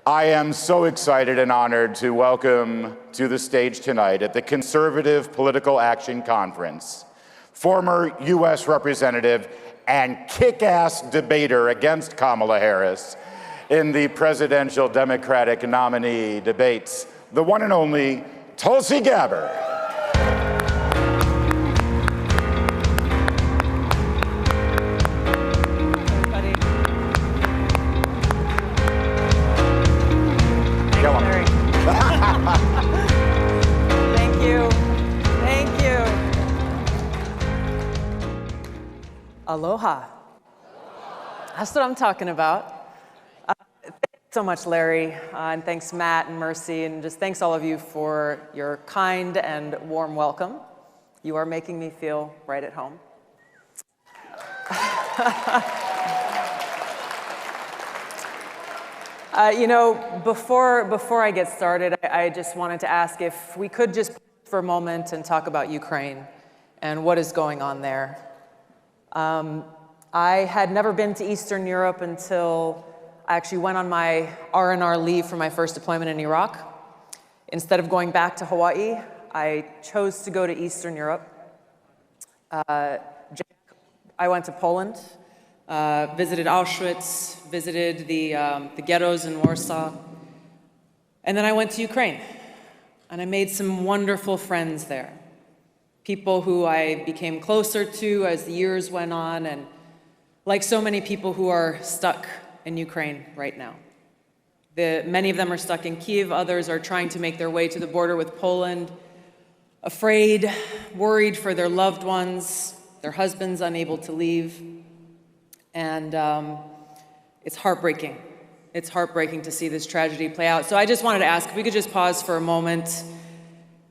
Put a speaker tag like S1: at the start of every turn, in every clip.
S1: I am so excited and honored to welcome to the stage tonight at the Conservative Political Action Conference, former U.S. Representative and kick-ass debater against Kamala Harris in the presidential Democratic nominee debates, the one and only Tulsi Gabbard.
S2: Thank you. Thank you. Aloha. That's what I'm talking about. Thanks so much, Larry, and thanks, Matt and Mercy, and just thanks all of you for your kind and warm welcome. You are making me feel right at home. Before I get started, I just wanted to ask if we could just for a moment and talk about Ukraine and what is going on there. I had never been to Eastern Europe until I actually went on my R&R leave for my first deployment in Iraq. Instead of going back to Hawaii, I chose to go to Eastern Europe. I went to Poland. Visited Auschwitz, visited the ghettos in Warsaw, and then I went to Ukraine, and I made some wonderful friends there. People who I became closer to as the years went on, and like so many people who are stuck in Ukraine right now. Many of them are stuck in Kyiv, others are trying to make their way to the border with Poland, afraid, worried for their loved ones, their husbands unable to leave. And it's heartbreaking. It's heartbreaking to see this tragedy play out. So I just wanted to ask if we could just pause for a moment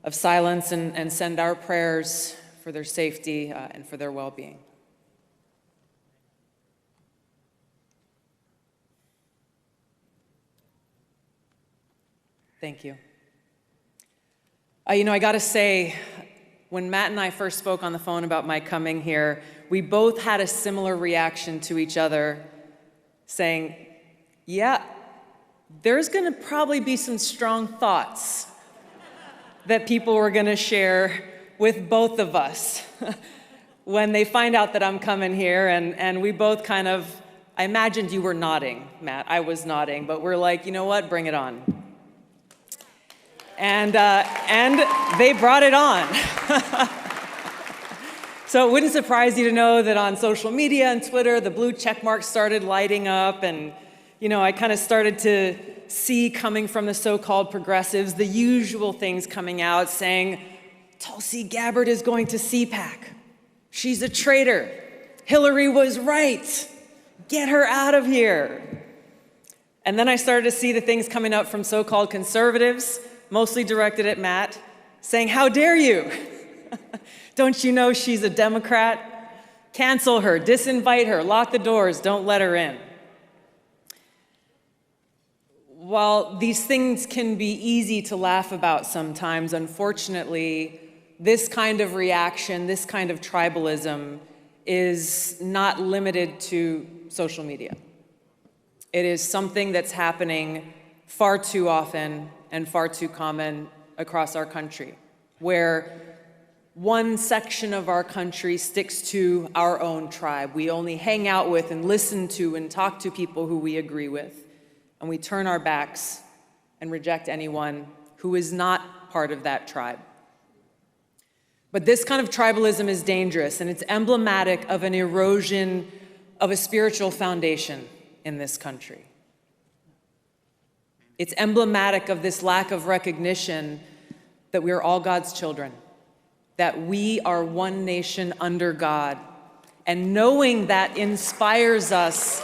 S2: of silence and send our prayers for their safety and for their well-being. Thank you. I gotta say, when Matt and I first spoke on the phone about my coming here, we both had a similar reaction to each other, saying, yeah, there's gonna probably be some strong thoughts that people were gonna share with both of us when they find out that I'm coming here, and we both kind of, I imagined you were nodding, Matt, I was nodding, but we're like, you know what, bring it on. And they brought it on. So it wouldn't surprise you to know that on social media and Twitter, the blue check marks started lighting up, and I kind of started to see coming from the so-called progressives, the usual things coming out saying, Tulsi Gabbard is going to CPAC. She's a traitor. Hillary was right. Get her out of here. And then I started to see the things coming out from so-called conservatives, mostly directed at Matt, saying, how dare you? Don't you know she's a Democrat? Cancel her, disinvite her, lock the doors, don't let her in. While these things can be easy to laugh about sometimes, unfortunately, this kind of reaction, this kind of tribalism is not limited to social media. It is something that's happening far too often and far too common across our country, where one section of our country sticks to our own tribe. We only hang out with and listen to and talk to people who we agree with, and we turn our backs and reject anyone who is not part of that tribe. But this kind of tribalism is dangerous, and it's emblematic of an erosion of a spiritual foundation in this country. It's emblematic of this lack of recognition that we are all God's children, that we are one nation under God. And knowing that inspires us.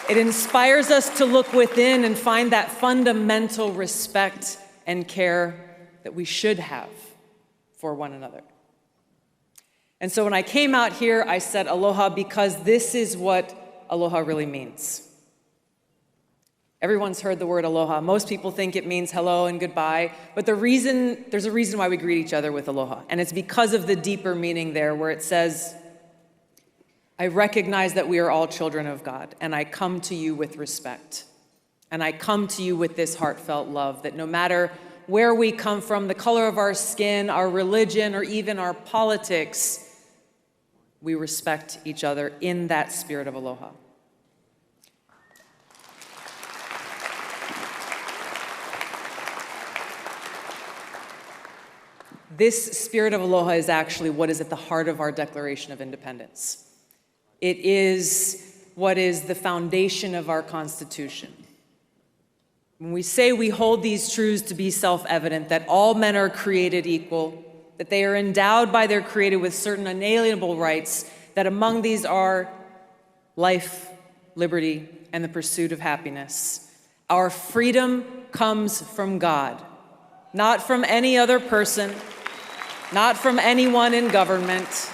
S2: It inspires us to look within and find that fundamental respect and care that we should have for one another. And so when I came out here, I said aloha because this is what aloha really means. Everyone's heard the word aloha. Most people think it means hello and goodbye, but there's a reason why we greet each other with aloha, and it's because of the deeper meaning there where it says, I recognize that we are all children of God, and I come to you with respect. And I come to you with this heartfelt love that no matter where we come from, the color of our skin, our religion, or even our politics, we respect each other in that spirit of aloha. This spirit of aloha is actually what is at the heart of our Declaration of Independence. It is what is the foundation of our Constitution. When we say we hold these truths to be self-evident, that all men are created equal, that they are endowed by their Creator with certain unalienable rights, that among these are life, liberty, and the pursuit of happiness. Our freedom comes from God, not from any other person, not from anyone in government.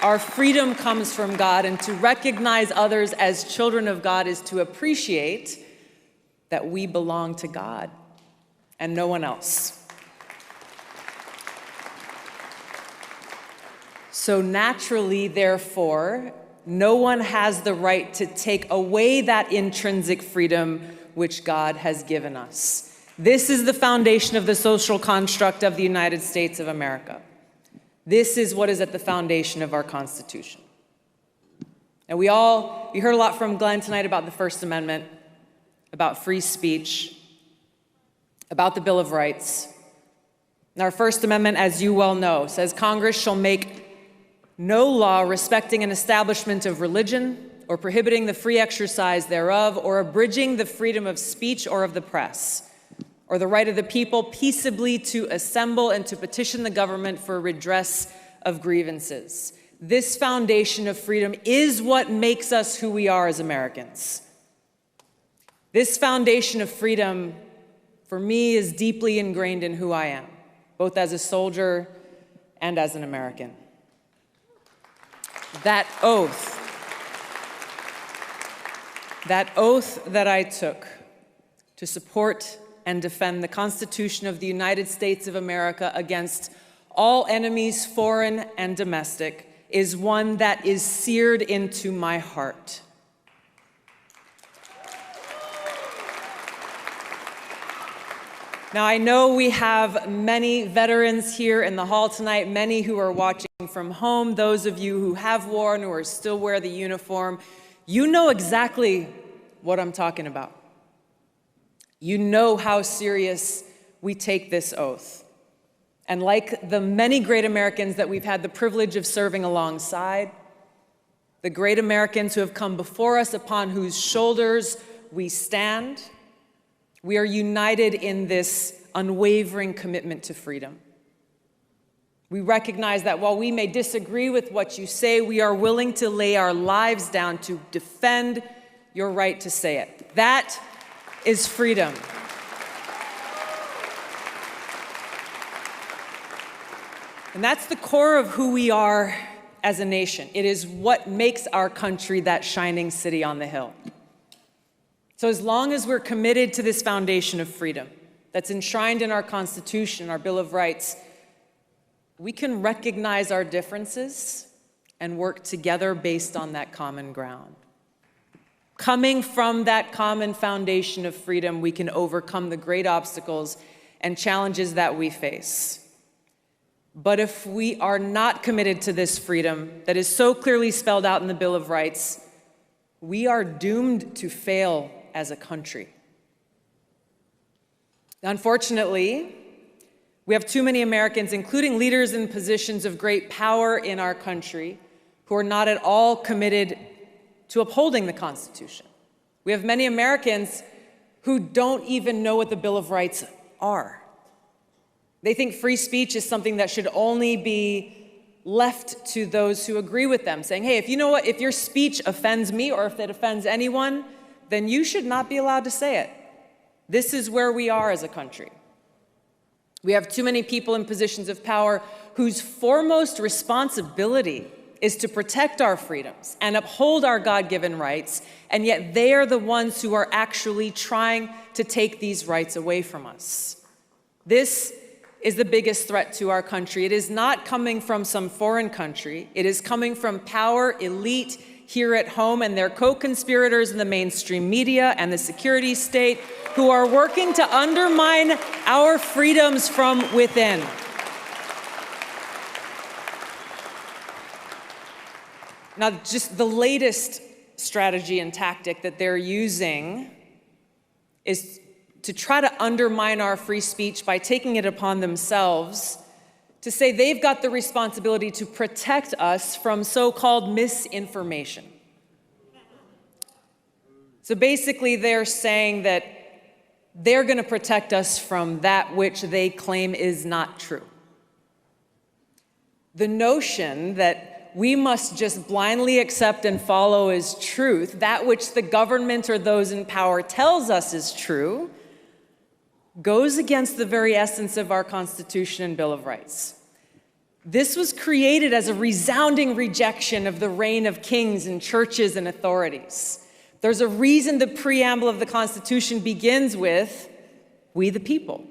S2: Our freedom comes from God, and to recognize others as children of God is to appreciate that we belong to God and no one else. So naturally, therefore, no one has the right to take away that intrinsic freedom which God has given us. This is the foundation of the social construct of the United States of America. This is what is at the foundation of our Constitution. And we heard a lot from Glenn tonight about the First Amendment, about free speech, about the Bill of Rights. And our First Amendment, as you well know, says Congress shall make no law respecting an establishment of religion or prohibiting the free exercise thereof or abridging the freedom of speech or of the press, or the right of the people peaceably to assemble and to petition the government for redress of grievances. This foundation of freedom is what makes us who we are as Americans. This foundation of freedom, for me, is deeply ingrained in who I am, both as a soldier and as an American. That oath that I took to support and defend the Constitution of the United States of America against all enemies, foreign and domestic, is one that is seared into my heart. Now, I know we have many veterans here in the hall tonight, many who are watching from home, those of you who have worn or still wear the uniform. You know exactly what I'm talking about. You know how serious we take this oath. And like the many great Americans that we've had the privilege of serving alongside, the great Americans who have come before us, upon whose shoulders we stand, we are united in this unwavering commitment to freedom. We recognize that while we may disagree with what you say, we are willing to lay our lives down to defend your right to say it. That is freedom. And that's the core of who we are as a nation. It is what makes our country that shining city on the hill. So as long as we're committed to this foundation of freedom that's enshrined in our Constitution, our Bill of Rights, we can recognize our differences and work together based on that common ground. Coming from that common foundation of freedom, we can overcome the great obstacles and challenges that we face. But if we are not committed to this freedom that is so clearly spelled out in the Bill of Rights, we are doomed to fail as a country. Unfortunately, we have too many Americans, including leaders in positions of great power in our country, who are not at all committed to upholding the Constitution. We have many Americans who don't even know what the Bill of Rights are. They think free speech is something that should only be left to those who agree with them, saying, hey, if you know what, if your speech offends me or if it offends anyone, then you should not be allowed to say it. This is where we are as a country. We have too many people in positions of power whose foremost responsibility is to protect our freedoms and uphold our God-given rights, and yet they are the ones who are actually trying to take these rights away from us. This is the biggest threat to our country. It is not coming from some foreign country. It is coming from power, elite, here at home and their co-conspirators in the mainstream media and the security state who are working to undermine our freedoms from within. Now, just the latest strategy and tactic that they're using is to try to undermine our free speech by taking it upon themselves to say they've got the responsibility to protect us from so-called misinformation. So basically, they're saying that they're going to protect us from that which they claim is not true. The notion that we must just blindly accept and follow as truth that which the government or those in power tells us is true goes against the very essence of our Constitution and Bill of Rights. This was created as a resounding rejection of the reign of kings and churches and authorities. There's a reason the preamble of the Constitution begins with, "We the people."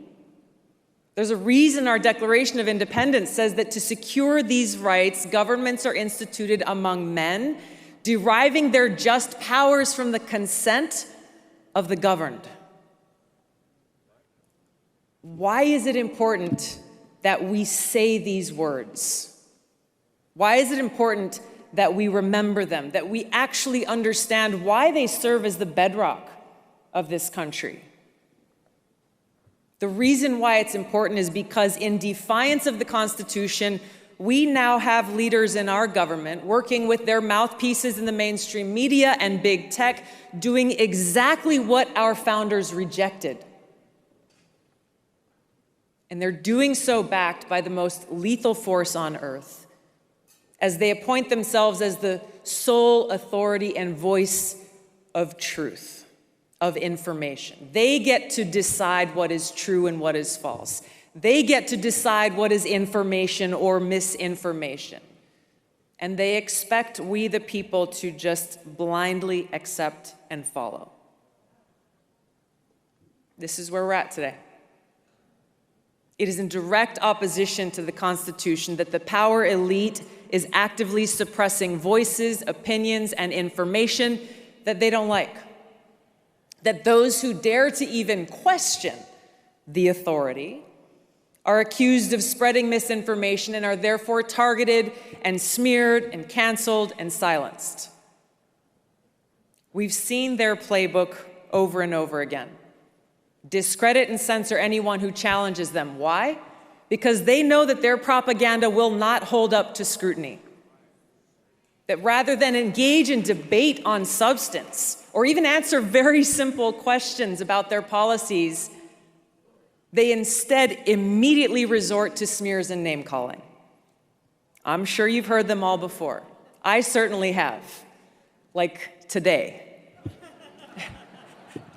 S2: There's a reason our Declaration of Independence says that to secure these rights, governments are instituted among men, deriving their just powers from the consent of the governed. Why is it important that we say these words? Why is it important that we remember them, that we actually understand why they serve as the bedrock of this country? The reason why it's important is because in defiance of the Constitution, we now have leaders in our government working with their mouthpieces in the mainstream media and big tech, doing exactly what our founders rejected. And they're doing so backed by the most lethal force on earth, as they appoint themselves as the sole authority and voice of truth, of information. They get to decide what is true and what is false. They get to decide what is information or misinformation. And they expect we, the people, to just blindly accept and follow. This is where we're at today. It is in direct opposition to the Constitution that the power elite is actively suppressing voices, opinions, and information that they don't like. That those who dare to even question the authority are accused of spreading misinformation and are therefore targeted and smeared and canceled and silenced. We've seen their playbook over and over again. Discredit and censor anyone who challenges them. Why? Because they know that their propaganda will not hold up to scrutiny. That rather than engage in debate on substance, or even answer very simple questions about their policies, they instead immediately resort to smears and name-calling. I'm sure you've heard them all before. I certainly have, like today.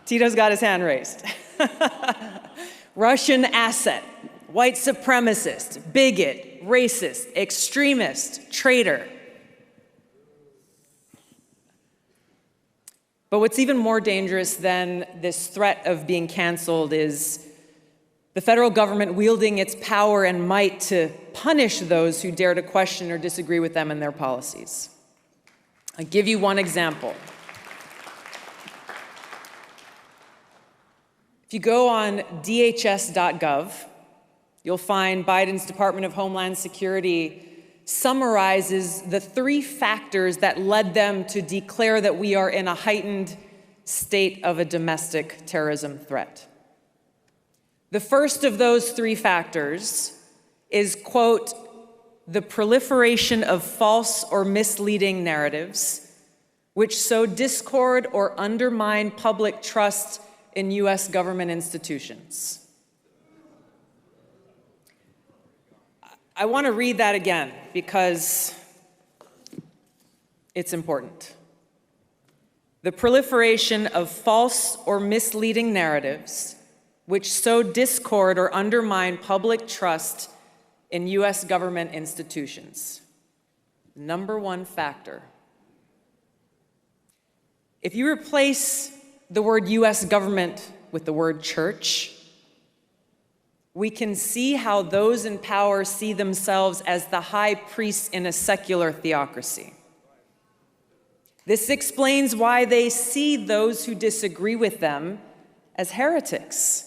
S2: Tito's got his hand raised. Russian asset, white supremacist, bigot, racist, extremist, traitor. But what's even more dangerous than this threat of being canceled is the federal government wielding its power and might to punish those who dare to question or disagree with them and their policies. I'll give you one example. If you go on dhs.gov, you'll find Biden's Department of Homeland Security summarizes the 3 factors that led them to declare that we are in a heightened state of a domestic terrorism threat. The first of those 3 factors is, quote, the proliferation of false or misleading narratives which sow discord or undermine public trust in U.S. government institutions. I want to read that again because it's important. The proliferation of false or misleading narratives which sow discord or undermine public trust in U.S. government institutions. Number 1 factor. If you replace the word U.S. government with the word church, we can see how those in power see themselves as the high priests in a secular theocracy. This explains why they see those who disagree with them as heretics.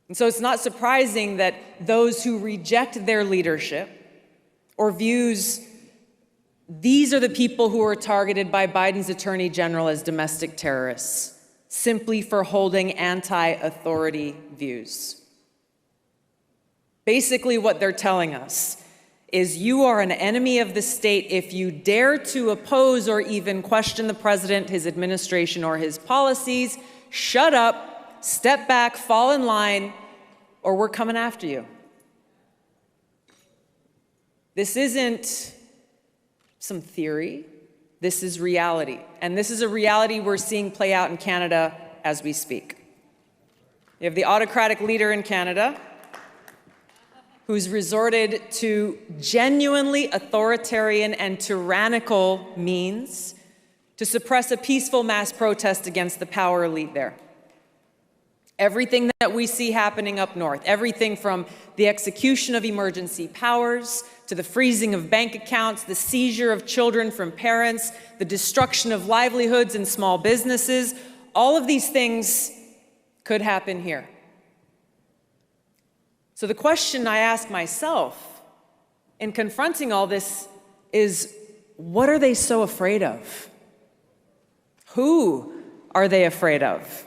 S2: And so it's not surprising that those who reject their leadership or views, these are the people who are targeted by Biden's attorney general as domestic terrorists, simply for holding anti-authority views. Basically, what they're telling us is you are an enemy of the state if you dare to oppose or even question the president, his administration, or his policies. Shut up, step back, fall in line, or we're coming after you. This isn't some theory. This is reality. And this is a reality we're seeing play out in Canada as we speak. You have the autocratic leader in Canada who's resorted to genuinely authoritarian and tyrannical means to suppress a peaceful mass protest against the power elite there. Everything that we see happening up north, everything from the execution of emergency powers to the freezing of bank accounts, the seizure of children from parents, the destruction of livelihoods and small businesses, all of these things could happen here. So the question I ask myself in confronting all this is, what are they so afraid of? Who are they afraid of?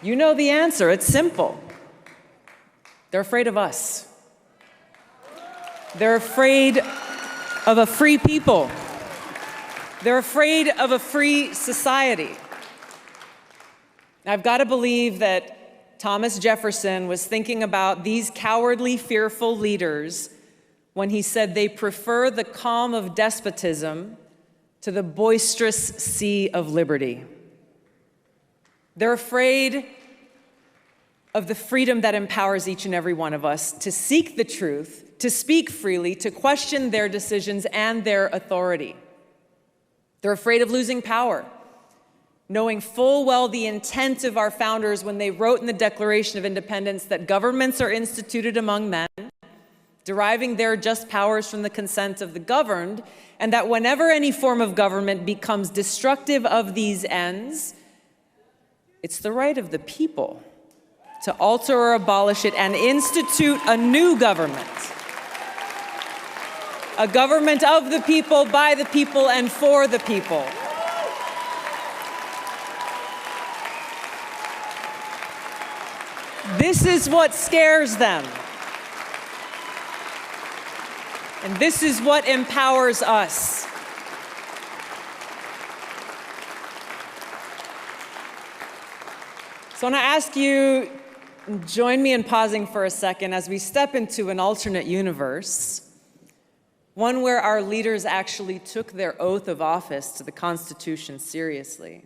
S2: You know the answer, it's simple. They're afraid of us. They're afraid of a free people. They're afraid of a free society. I've got to believe that Thomas Jefferson was thinking about these cowardly, fearful leaders when he said they prefer the calm of despotism to the boisterous sea of liberty. They're afraid of the freedom that empowers each and every one of us to seek the truth, to speak freely, to question their decisions and their authority. They're afraid of losing power, knowing full well the intent of our founders when they wrote in the Declaration of Independence that governments are instituted among men, deriving their just powers from the consent of the governed, and that whenever any form of government becomes destructive of these ends, it's the right of the people to alter or abolish it and institute a new government. A government of the people, by the people, and for the people. This is what scares them. And this is what empowers us. So I want to ask you, join me in pausing for a second as we step into an alternate universe, one where our leaders actually took their oath of office to the Constitution seriously,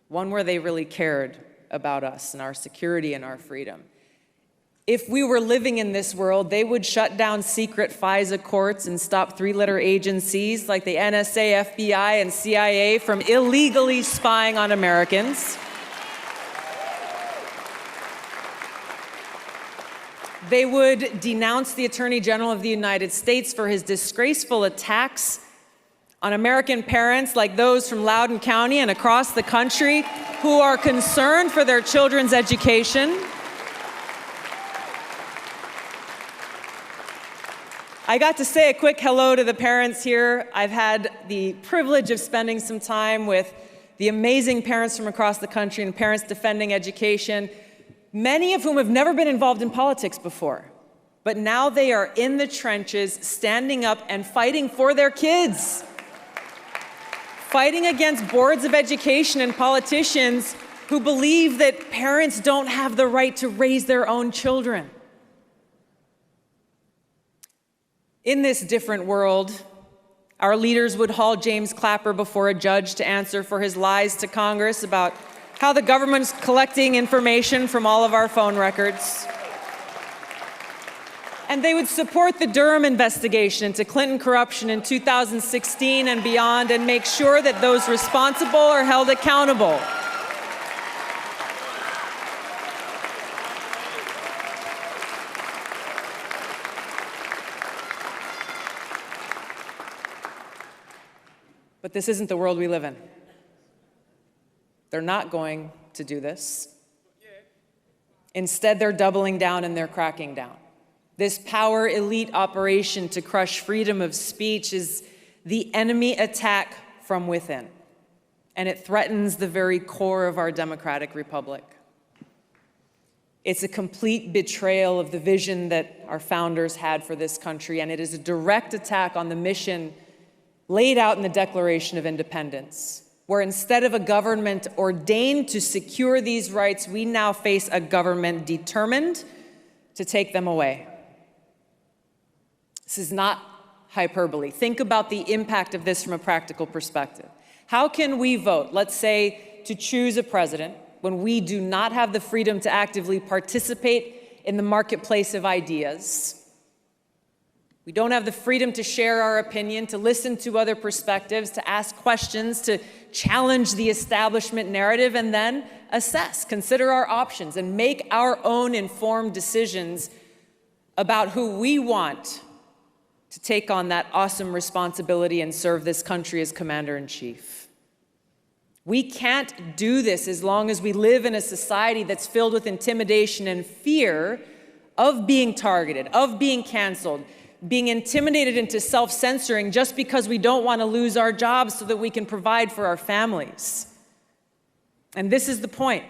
S2: one where they really cared about us and our security and our freedom. If we were living in this world, they would shut down secret FISA courts and stop three-letter agencies like the NSA, FBI, and CIA from illegally spying on Americans. They would denounce the Attorney General of the United States for his disgraceful attacks on American parents like those from Loudoun County and across the country who are concerned for their children's education. I got to say a quick hello to the parents here. I've had the privilege of spending some time with the amazing parents from across the country and parents defending education, many of whom have never been involved in politics before. But now they are in the trenches, standing up and fighting for their kids. Fighting against boards of education and politicians who believe that parents don't have the right to raise their own children. In this different world, our leaders would haul James Clapper before a judge to answer for his lies to Congress about how the government's collecting information from all of our phone records. And they would support the Durham investigation into Clinton corruption in 2016 and beyond and make sure that those responsible are held accountable. But this isn't the world we live in. They're not going to do this. Instead, they're doubling down and they're cracking down. This power elite operation to crush freedom of speech is the enemy attack from within, and it threatens the very core of our democratic republic. It's a complete betrayal of the vision that our founders had for this country, and it is a direct attack on the mission laid out in the Declaration of Independence, where instead of a government ordained to secure these rights, we now face a government determined to take them away. This is not hyperbole. Think about the impact of this from a practical perspective. How can we vote, let's say, to choose a president when we do not have the freedom to actively participate in the marketplace of ideas? We don't have the freedom to share our opinion, to listen to other perspectives, to ask questions, to challenge the establishment narrative, and then assess, consider our options, and make our own informed decisions about who we want to take on that awesome responsibility and serve this country as commander-in-chief. We can't do this as long as we live in a society that's filled with intimidation and fear of being targeted, of being canceled, being intimidated into self-censoring just because we don't want to lose our jobs so that we can provide for our families. And this is the point.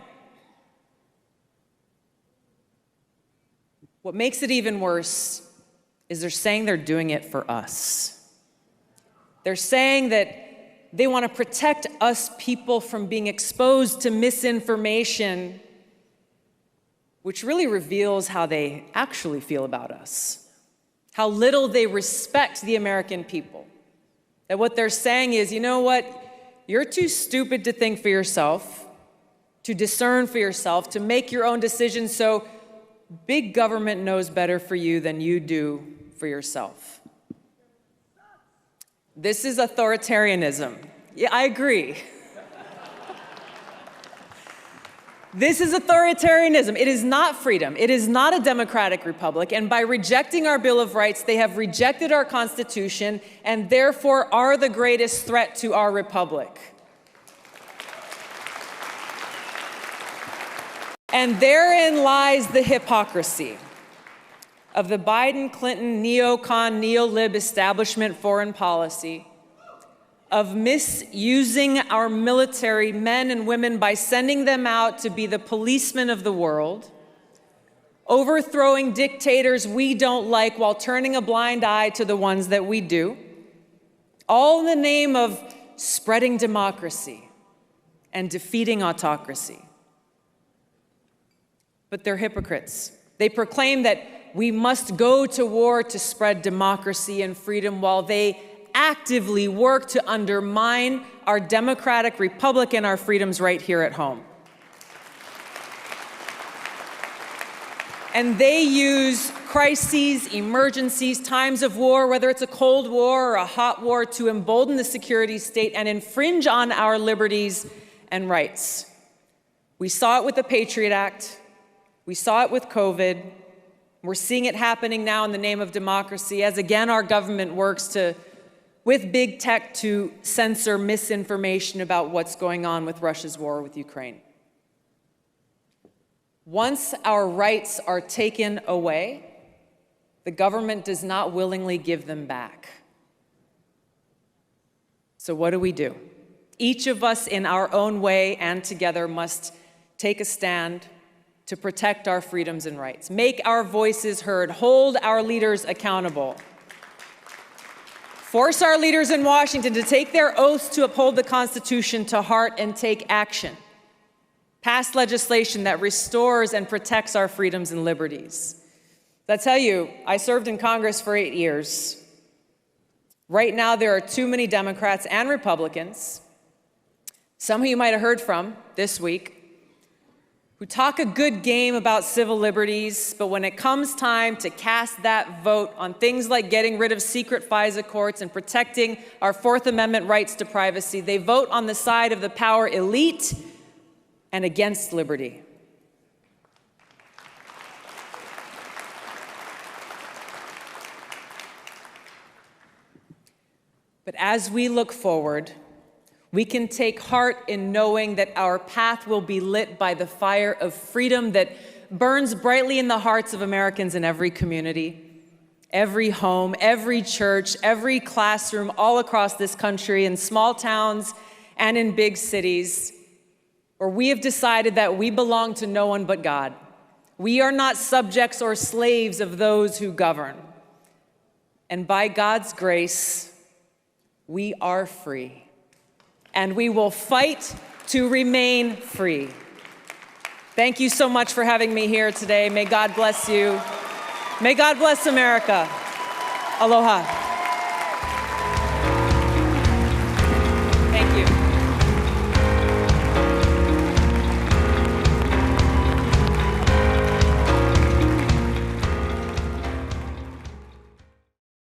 S2: What makes it even worse is they're saying they're doing it for us. They're saying that they want to protect us people from being exposed to misinformation, which really reveals how they actually feel about us, how little they respect the American people. That what they're saying is, you know what, you're too stupid to think for yourself, to discern for yourself, to make your own decisions, so big government knows better for you than you do for yourself. This is authoritarianism. Yeah, I agree. This is authoritarianism. It is not freedom. It is not a democratic republic. And by rejecting our Bill of Rights, they have rejected our Constitution and therefore are the greatest threat to our republic. And therein lies the hypocrisy of the Biden-Clinton neocon, neolib establishment foreign policy, of misusing our military men and women by sending them out to be the policemen of the world, overthrowing dictators we don't like while turning a blind eye to the ones that we do, all in the name of spreading democracy and defeating autocracy. But they're hypocrites. They proclaim that we must go to war to spread democracy and freedom while they actively work to undermine our democratic republic and our freedoms right here at home. And they use crises, emergencies, times of war, whether it's a Cold War or a hot war, to embolden the security state and infringe on our liberties and rights. We saw it with the Patriot Act. We saw it with COVID. We're seeing it happening now in the name of democracy as, again, our government works with big tech to censor misinformation about what's going on with Russia's war with Ukraine. Once our rights are taken away, the government does not willingly give them back. So what do? Each of us in our own way and together must take a stand to protect our freedoms and rights, make our voices heard, hold our leaders accountable, force our leaders in Washington to take their oaths to uphold the Constitution to heart and take action, pass legislation that restores and protects our freedoms and liberties. I tell you, I served in Congress for 8 years. Right now, there are too many Democrats and Republicans, some who you might have heard from this week, who talk a good game about civil liberties, but when it comes time to cast that vote on things like getting rid of secret FISA courts and protecting our Fourth Amendment rights to privacy, they vote on the side of the power elite and against liberty. But as we look forward, We can take heart in knowing that our path will be lit by the fire of freedom that burns brightly in the hearts of Americans in every community, every home, every church, every classroom, all across this country, in small towns and in big cities, where we have decided that we belong to no one but God. We are not subjects or slaves of those who govern. And by God's grace, we are free. And we will fight to remain free. Thank you so much for having me here today. May God bless you. May God bless America. Aloha. Thank you.